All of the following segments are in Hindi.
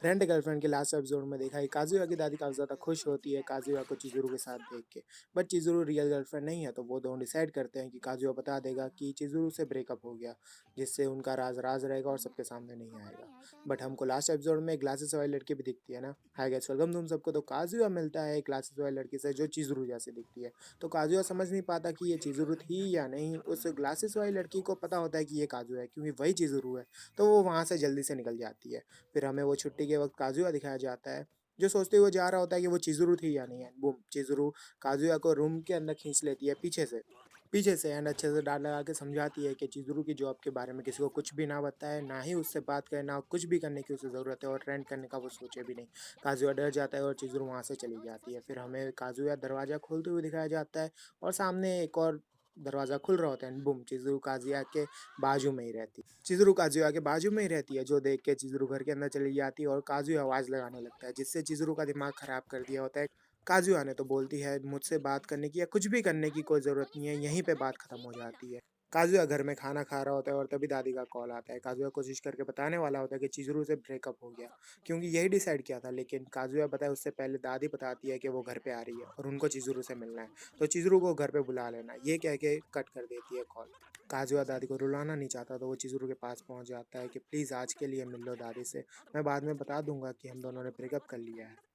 रेंट गर्लफ्रेंड के लास्ट एपिसोड में देखा है काजुया की दादी काफी ज्यादा खुश होती है काजुया को चिजुरू के साथ देख के। बट चिजुरू रियल गर्लफ्रेंड नहीं है तो वो दोनों डिसाइड करते हैं कि काजुया बता देगा कि चिजुरू से ब्रेकअप हो गया, जिससे उनका राज राज रहेगा और सबके सामने नहीं आएगा। बट हमको लास्ट एपिसोड में ग्लासेस वाली लड़की भी दिखती है ना। हाय गाइस, वेलकम तुम सबको। तो काजुया मिलता है ग्लासेस वाली लड़की से जो चिजुरू जैसी दिखती है। तो काजुया समझ नहीं पाता कि ये चिजुरू थी या नहीं। उस ग्लासेस वाली लड़की को पता होता है कि ये काजू है क्योंकि वही चिजुरू है। तो वो वहां से जल्दी से निकल जाती है। फिर हमें वो छुट्टी के वक़्त काज़ुया दिखाया जाता है, जो सोचते हुए जा रहा होता है कि वो चिज़ुरू थी या नहीं है। बूम! चिज़ुरू काज़ुया को रूम के अंदर खींच लेती है पीछे से एंड अच्छे से डाँट लगा के समझाती है कि चिज़ुरू की जॉब के बारे में किसी को कुछ भी ना बताए, ना ही उससे बात करे, ना कुछ भी करने की उसे ज़रूरत है और रेंट करने का वो सोचे भी नहीं। काज़ुया डर जाता है और चिज़ुरू वहाँ से चली जाती है। फिर हमें काज़ुया दरवाज़ा खोलते हुए दिखाया जाता है और सामने एक और दरवाज़ा खुल रहा होता है एंड बूम! चिज़ुरू काज़ुया के बाजू में ही रहती है। चिज़ुरू काज़ुया के बाजू में ही रहती है, जो देख के चिज़ुरू घर के अंदर चली जाती है और काज़ुया आवाज़ लगाने लगता है, जिससे चिज़ुरू का दिमाग खराब कर दिया होता है। काज़ुया ने तो बोलती है मुझसे बात करने की या कुछ भी करने की कोई ज़रूरत नहीं है, यहीं पे बात खत्म हो जाती है। काज़ुया घर में खाना खा रहा होता है और तभी दादी का कॉल आता है। काज़ुया कोशिश करके बताने वाला होता है कि चिज़ुरू से ब्रेकअप हो गया, क्योंकि यही डिसाइड किया था, लेकिन काज़ुया बताए उससे पहले दादी बताती है कि वो घर पे आ रही है और उनको चिज़ुरू से मिलना है, तो चिज़ुरू को घर पे बुला लेना, ये कह के कट कर देती है कॉल। काज़ुया दादी को रुलाना नहीं चाहता तो वो चिज़ुरू के पास पहुँच जाता है कि प्लीज़ आज के लिए मिल लो दादी से, मैं बाद में बता दूँगा कि हम दोनों ने ब्रेकअप कर लिया है।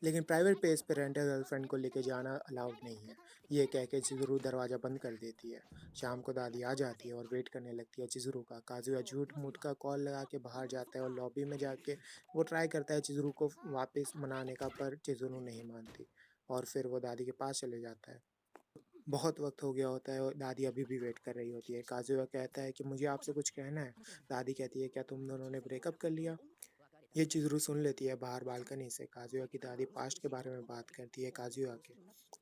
लेकिन प्राइवेट प्लेस पे रेंटल गर्लफ्रेंड को लेके जाना अलाउड नहीं है, ये कह के चिज़ुरू दरवाज़ा बंद कर देती है। शाम को दादी आ जाती है और वेट करने लगती है चिज़ुरू का। काज़ुया झूठ-मूठ का कॉल लगा के बाहर जाता है और लॉबी में जाके वो ट्राई करता है चिज़ुरू को वापस मनाने का, पर चिज़ुरू नहीं मानती और फिर वो दादी के पास चले जाता है। बहुत वक़्त हो गया होता है और दादी अभी भी वेट कर रही होती है। काज़ुया कहता है कि मुझे आपसे कुछ कहना है। दादी कहती है क्या तुम दोनों ने ब्रेकअप कर लिया? ये चिज़ुरू सुन लेती है बाहर बालकनी से। काज़ुया की दादी पास्ट के बारे में बात करती है काज़ुया के।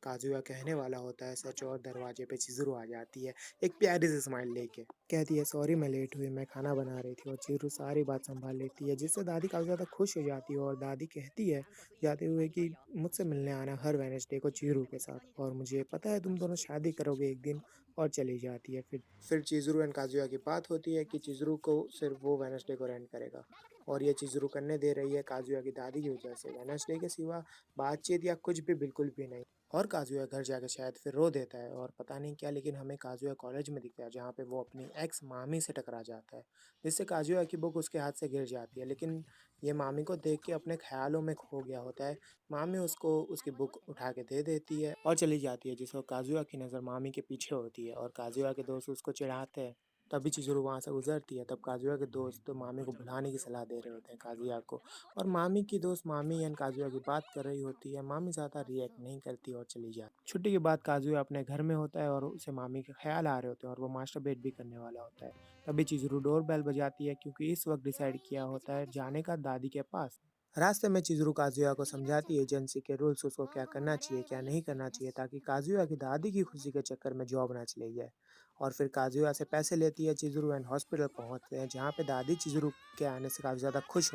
काज़ुया कहने वाला होता है सच और दरवाजे पे चिज़ुरू आ जाती है, एक प्यारी सी स्माइल लेके। कहती है सॉरी मैं लेट हुई, मैं खाना बना रही थी और चिज़ुरू सारी बात सँभाल लेती है, जिससे दादी काफ़ी ज़्यादा खुश हो जाती है और दादी कहती है जाते हुए कि मुझसे मिलने आना हर वेडनेसडे को चिज़ुरू के साथ और मुझे पता है तुम दोनों शादी करोगे एक दिन, और चली जाती है। फिर चिज़ुरू एंड काज़ुया की बात होती है कि चिज़ुरू को सिर्फ़ वो वेडनेसडे को रेंट करेगा और ये चिज़ुरू करने दे रही है काज़ुया की दादी की वजह से। वेडनेसडे के सिवा बातचीत या कुछ भी बिल्कुल भी नहीं। और काज़ुया घर जाके शायद फिर रो देता है और पता नहीं क्या, लेकिन हमें काज़ुया कॉलेज में दिखता है जहाँ पे वो अपनी एक्स मामी से टकरा जाता है, जिससे काज़ुया की बुक उसके हाथ से गिर जाती है। लेकिन ये मामी को देख के अपने ख़्यालों में खो गया होता है। मामी उसको उसकी बुक उठा के दे देती है और चली जाती है, जिससे काज़ुया की नज़र मामी के पीछे होती है और काज़ुया के दोस्त उसको चिढ़ाते हैं। तभी चिज़ुरू वहाँ से गुज़रती है, तब काज़ुया के दोस्त तो मामी को भुलाने की सलाह दे रहे होते हैं काज़ुया को, और मामी की दोस्त मामी एंड काज़ुया की बात कर रही होती है। मामी ज़्यादा रिएक्ट नहीं करती और चली जाती। छुट्टी के बाद काज़ुया अपने घर में होता है और उसे मामी के ख़्याल आ रहे होते हैं और वो मास्टरबेट भी करने वाला होता है। तभी चिज़ुरू डोर बेल बजाती है, क्योंकि इस वक़्त डिसाइड किया होता है जाने का दादी के पास। रास्ते में चिज़ुरू काज़ुया को समझाती है एजेंसी के रूल्स, उसको क्या करना चाहिए, क्या नहीं करना चाहिए, ताकि काज़ुया की दादी की खुशी के चक्कर में जॉब ना चली जाए। और फिर काज़ुया से पैसे लेती है चिज़ुरू एंड हॉस्पिटल पहुँचते हैं, जहाँ पे दादी चिज़ुरू के आने से काफ़ी ज़्यादा खुश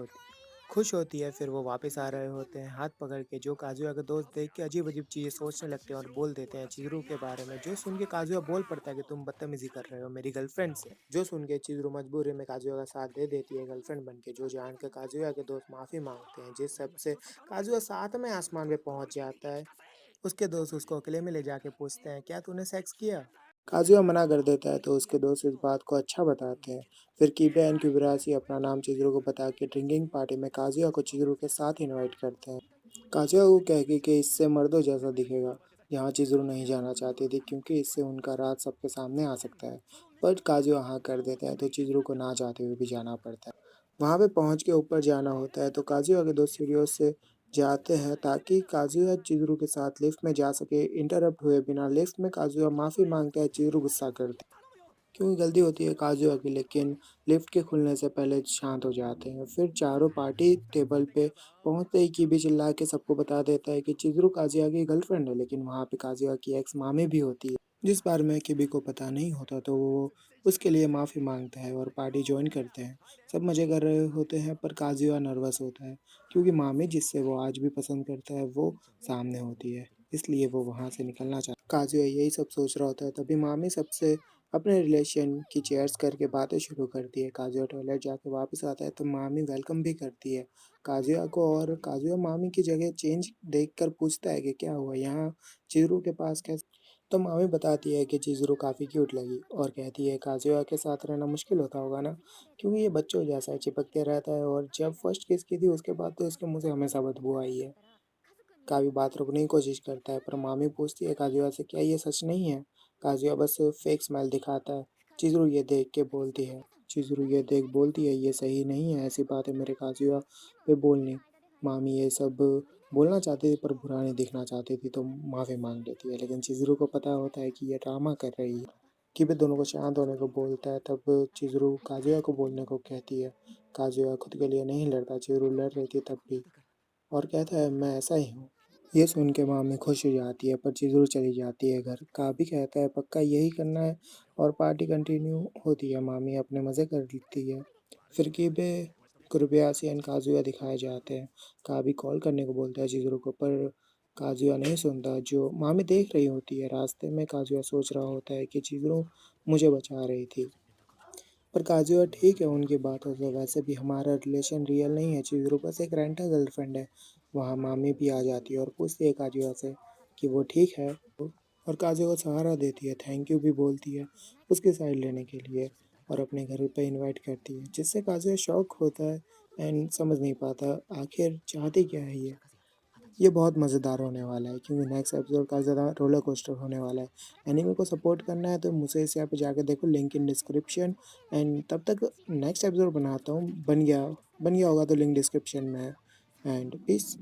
होती है। फिर वो वापस आ रहे होते हैं हाथ पकड़ के, जो काज़ुया के दोस्त देख के अजीब-अजीब चीज़ें सोचने लगते हैं और बोल देते हैं चिज़ुरू के बारे में, जो सुन के काज़ुया बोल पड़ता है कि तुम बदतमीज़ी कर रहे हो मेरी गर्लफ्रेंड से। जो सुन के चिज़ुरू मजबूरी में काज़ुया का साथ दे देती है गर्लफ्रेंड बन के, जो जान के काज़ुया के दोस्त माफ़ी माँगते हैं, जिस सब से काज़ुया सातवें आसमान पे पहुँच जाता है। उसके दोस्त उसको अकेले में ले जाके पूछते हैं क्या तूने सेक्स किया? काज़ुया मना कर देता है तो उसके दोस्त इस बात को अच्छा बताते हैं। फिर कीबे एंड क्यूबरासी अपना नाम चिज़ुरू को बता के ड्रिंकिंग पार्टी में काज़ुया को चिज़ुरू के साथ इनवाइट करते हैं। काज़ुया को कह के कि इससे मर्दों जैसा दिखेगा, जहाँ चिज़ुरू नहीं जाना चाहती थी क्योंकि इससे उनका राज सबके सामने आ सकता है। पर काज़ुया हाँ कर देता है तो चिज़ुरू को ना चाहते हुए भी जाना पड़ता है। वहाँ पे पहुँच के ऊपर जाना होता है तो काज़ुया के दोस्त सीढ़ियों से जाते हैं ताकि काज़ुया चिज़ुरू के साथ लिफ्ट में जा सके इंटरप्ट हुए बिना। लिफ्ट में काज़ुया माफ़ी माँगता है, चिज़ुरू गुस्सा करती है क्योंकि गलती होती है काज़ुया की, लेकिन लिफ्ट के खुलने से पहले शांत हो जाते हैं। फिर चारों पार्टी टेबल पे पहुँचते ही कीबी चिल्ला के सबको बता देता है कि चिज़ुरू काज़ुया की गर्लफ्रेंड है, लेकिन वहाँ पे काज़ुया की एक्स मामी भी होती है। जिस बारे में कीबी को पता नहीं होता तो वो उसके लिए माफ़ी माँगता है और पार्टी जॉइन करते हैं। सब मज़े कर रहे होते हैं पर काज़ुया नर्वस होता है, क्योंकि मामी जिससे वो आज भी पसंद करता है वो सामने होती है, इसलिए वो वहाँ से निकलना चाहता है। काज़ुया यही सब सोच रहा होता है तभी मामी सबसे अपने रिलेशन की चीयर्स करके बातें शुरू करती है। काज़ुया टॉयलेट जाके वापस आता है तो मामी वेलकम भी करती है काज़ुया को और काज़ुया मामी की जगह चेंज देखकर पूछता है कि क्या हुआ यहाँ चिज़ुरू के पास कैसे? तो मामी बताती है कि चिज़ुरू काफ़ी क्यूट लगी और कहती है काज़ुया के साथ रहना मुश्किल होता होगा ना, क्योंकि ये बच्चों जैसा है, चिपकते रहता है और जब फर्स्ट किस की थी उसके बाद तो इसके मुँह से हमेशा बदबू आई है। काफ़ी बात रोकने की कोशिश करता है, पर मामी पूछती है काज़ुया से क्या ये सच नहीं है? काज़ुया बस फेक स्माइल दिखाता है। चिज़ुरू ये देख के बोलती है चिज़ुरू ये देख बोलती है ये सही नहीं है, ऐसी बातें मेरे काज़ुया पे बोलनी। मामी ये सब बोलना चाहती थी पर बुरा नहीं दिखना चाहती थी तो माफ़ी माँग लेती है, लेकिन चिज़ुरू को पता होता है कि ये ड्रामा कर रही है। कि वे दोनों को शांत होने को बोलता है, तब चिज़ुरू काज़ुया को बोलने को कहती है। काज़ुया खुद के लिए नहीं लड़ता, चिज़ुरू लड़ रही थी तब भी और कहता है मैं ऐसा ही हूँ। ये सुन के मामी खुश हो जाती है पर चिज़ुरू चली जाती है घर। काबी कहता है पक्का यही करना है और पार्टी कंटिन्यू होती है। मामी अपने मज़े कर लेती है। फिर कीबे कुरबियासी एंड काज़ुया दिखाए जाते हैं। काबी कॉल करने को बोलता है चिज़ुरू को पर काज़ुया नहीं सुनता जो मामी देख रही होती है। रास्ते में काज़ुया सोच रहा होता है कि चिज़ुरू मुझे बचा रही थी। पर काज़ुया ठीक है उनकी बातों से, वैसे भी हमारा रिलेशन रियल नहीं है, चिज़ुरू बस एक रेंटल गर्लफ्रेंड है। वहाँ मामी भी आ जाती है और पूछती है काज़ुया से कि वो ठीक है और काज़ुया को सहारा देती है, थैंक यू भी बोलती है उसकी साइड लेने के लिए और अपने घर पे इनवाइट करती है, जिससे काज़ुया शॉक होता है एंड समझ नहीं पाता आखिर चाहती क्या है ये। ये बहुत मज़ेदार होने वाला है क्योंकि नेक्स्ट एपिसोड काफ़ी ज़्यादा रोलर कोस्टर होने वाला है। एनीमे को सपोर्ट करना है तो मुझे इस यहाँ पे जाके देखो, लिंक इन डिस्क्रिप्शन एंड तब तक नेक्स्ट एपिसोड बनाता हूँ, बन गया होगा तो लिंक डिस्क्रिप्शन में है एंड पीस।